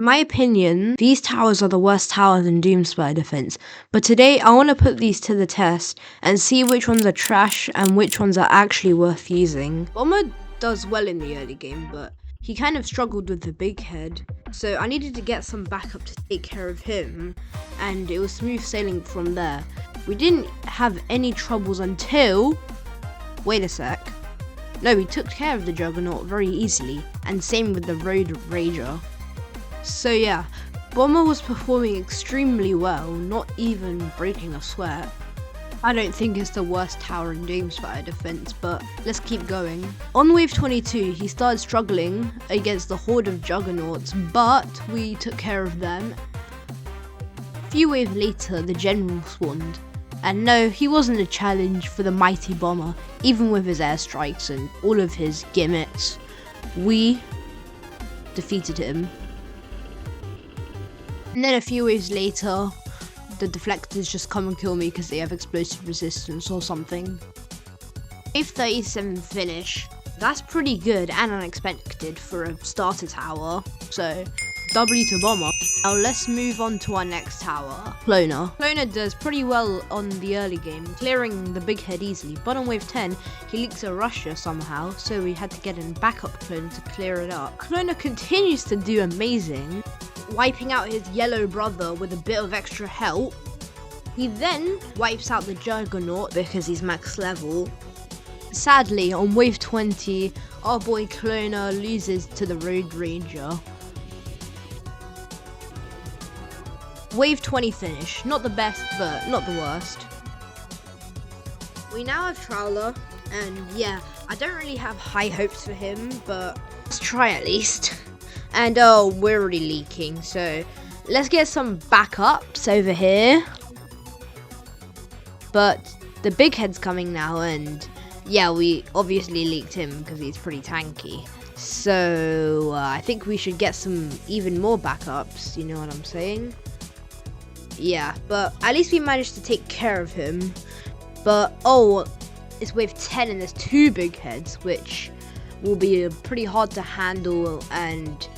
In my opinion, these towers are the worst towers in Doomspire defense, but today I want to put these to the test and see which ones are trash and which ones are actually worth using. Bomber does well in the early game, but he kind of struggled with the big head, so I needed to get some backup to take care of him, and it was smooth sailing from there. We didn't have any troubles until... wait a sec. No, we took care of the Juggernaut very easily, and same with the Road Rager. So yeah, Bomber was performing extremely well, not even breaking a sweat. I don't think it's the worst tower in Doomspire defense, but let's keep going. On wave 22, he started struggling against the horde of Juggernauts, but we took care of them. A few waves later, the general spawned. And no, he wasn't a challenge for the mighty Bomber, even with his airstrikes and all of his gimmicks. We defeated him. And then a few waves later, the deflectors just come and kill me because they have explosive resistance or something. Wave 37 finish. That's pretty good and unexpected for a starter tower. So, W to Bomber. Now let's move on to our next tower, Cloner. Cloner does pretty well on the early game, clearing the big head easily, but on wave 10, he leaks a rusher somehow, so we had to get a backup Cloner to clear it up. Cloner continues to do amazing, wiping out his yellow brother with a bit of extra help. He then wipes out the Juggernaut because he's max level. Sadly, on wave 20, our boy Cloner loses to the Road Ranger. Wave 20 finish, not the best, but not the worst. We now have Troweler, and yeah, I don't really have high hopes for him, but let's try at least. And oh, we're already leaking, so let's get some backups over here. But the big head's coming now, and yeah, we obviously leaked him because he's pretty tanky. So I think we should get some even more backups, you know what I'm saying? Yeah, but at least we managed to take care of him. But oh, it's wave 10 and there's two big heads, which will be pretty hard to handle, and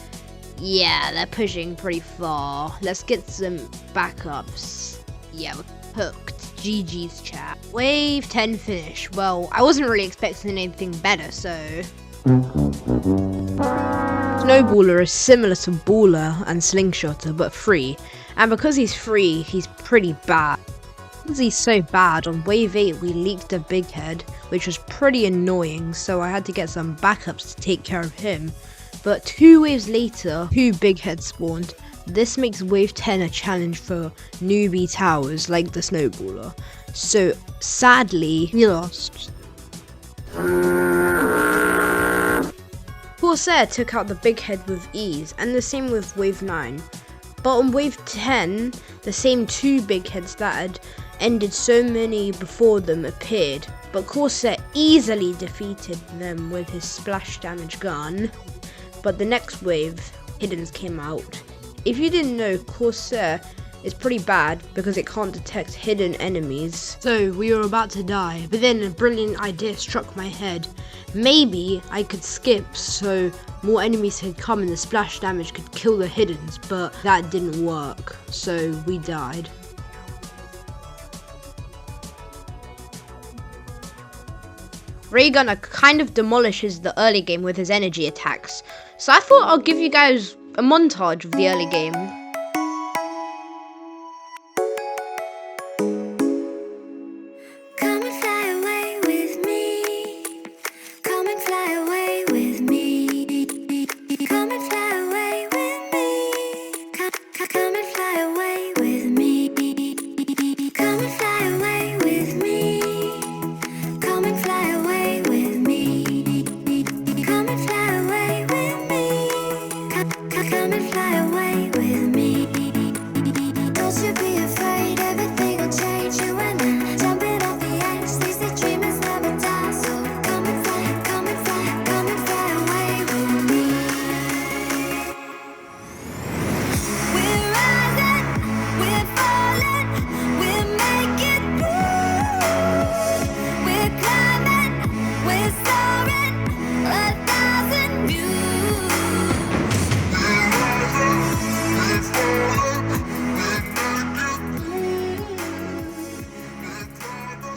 yeah, they're pushing pretty far. Let's get some backups. Yeah, we're hooked. GG's chat. Wave 10 finish. Well, I wasn't really expecting anything better, so... Snowballer is similar to Baller and Slingshotter, but free. And because he's free, he's pretty bad. Because he's so bad, on wave 8 we leaked a big head, which was pretty annoying, so I had to get some backups to take care of him. But 2 waves later, 2 big heads spawned. This makes wave 10 a challenge for newbie towers like the Snowballer. So sadly, we lost. Corsair took out the big head with ease, and the same with wave 9. But on wave 10, the same 2 big heads that had ended so many before them appeared, but Corsair easily defeated them with his splash damage gun. But the next wave, Hiddens came out. If you didn't know, Corsair is pretty bad because it can't detect hidden enemies. So we were about to die, but then a brilliant idea struck my head. Maybe I could skip so more enemies could come and the splash damage could kill the Hiddens, but that didn't work, so we died. Raygunner kind of demolishes the early game with his energy attacks, so I thought I'll give you guys a montage of the early game. Come and fly away with me.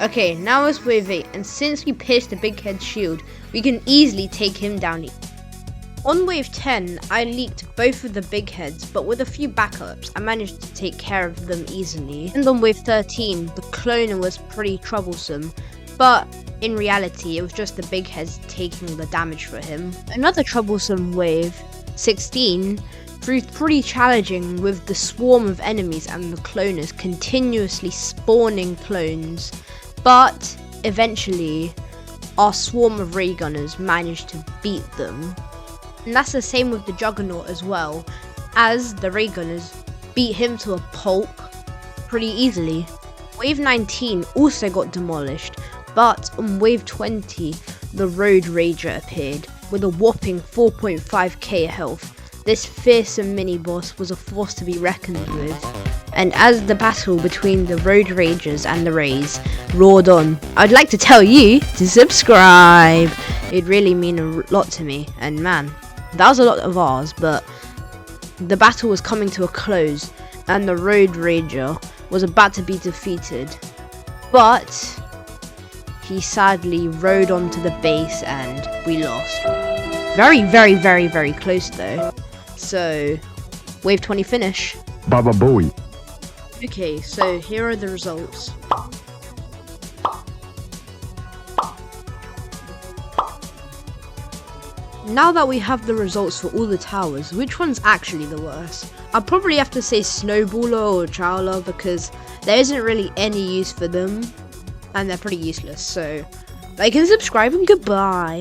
Okay, now it's wave 8, and since we pierced the big head's shield, we can easily take him down. On wave 10, I leaked both of the big heads, but with a few backups, I managed to take care of them easily. And on wave 13, the cloner was pretty troublesome, but in reality, it was just the big heads taking the damage for him. Another troublesome wave, 16, proved pretty challenging with the swarm of enemies and the cloners continuously spawning clones, but eventually, our swarm of raygunners managed to beat them. And that's the same with the Juggernaut as well, as the raygunners beat him to a pulp pretty easily. Wave 19 also got demolished, but on wave 20, the Road Rager appeared with a whopping 4.5k health. This fearsome mini-boss was a force to be reckoned with. And as the battle between the Road Ragers and the Rays roared on, I'd like to tell you to subscribe. It'd really mean a lot to me, and man, that was a lot of ours, but the battle was coming to a close and the Road Rager was about to be defeated. But he sadly rode onto the base and we lost. Very, very, very, very close though. So, wave 20 finish. Baba Bowie. Okay, so here are the results. Now that we have the results for all the towers, which one's actually the worst? I'll probably have to say snowballer or troweler because there isn't really any use for them and they're pretty useless. So, like and subscribe and goodbye.